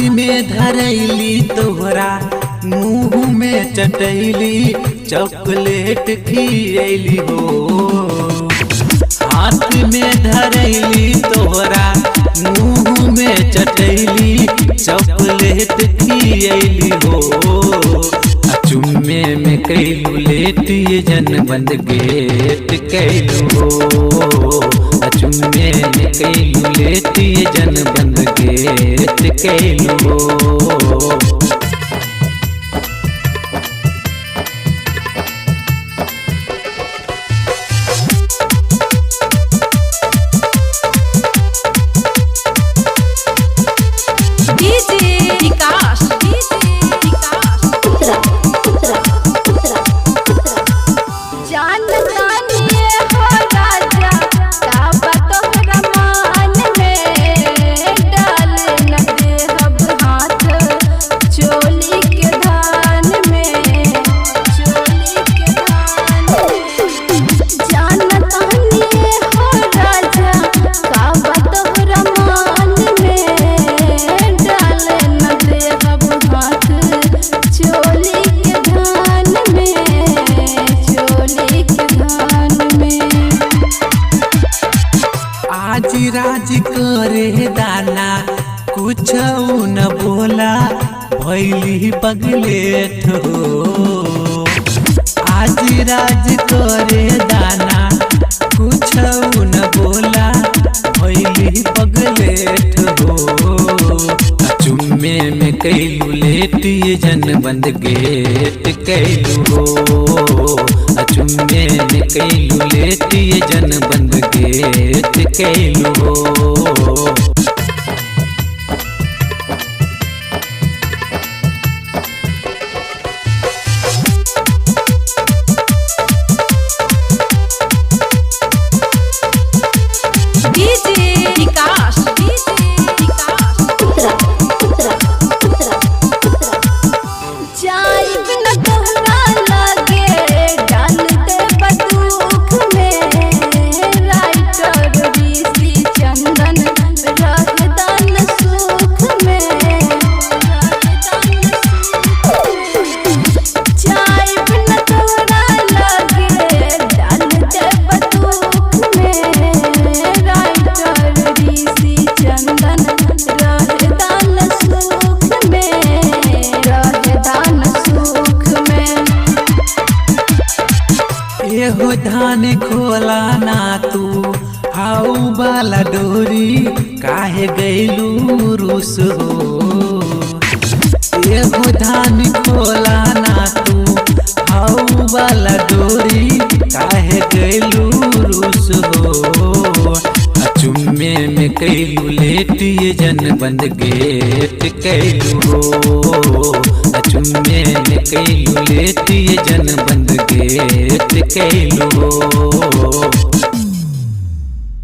में धरैली तोहरा मुँह में चटैली चॉकलेट खियैली हो। हाथ में धरैली तोहरा मुँह में चटैली चॉकलेट खियैली हो। चुम्मे में कैलू लेट ये जन बंद गेट कैलू हो। चुम्मे में कैलू लेट ये जन बंद गेट कैलू हो। राज करे दाना कुछ न बोला भैली पगलेट हो। आज राज करे दाना कुछ न बोला भैली पगलेट हो। चुम्मे में कैलू लेट ये जन बंद गेट कैलू हो। चुम्मे में कैलू लेट ये जन बंद गेट कैलू हो। हो धान खोला ना तू हाउ बाला डोरी काहे गैलू रूस हो। हो धान खोला ना तू हाउ बाला डोरी काहे गैलू रूस हो। चुम्मे में कैलू लेट ये जन बंद गेट कैलू हो। चुम्मे में कैलू लेट ये जन बंद गेट कैलू हो।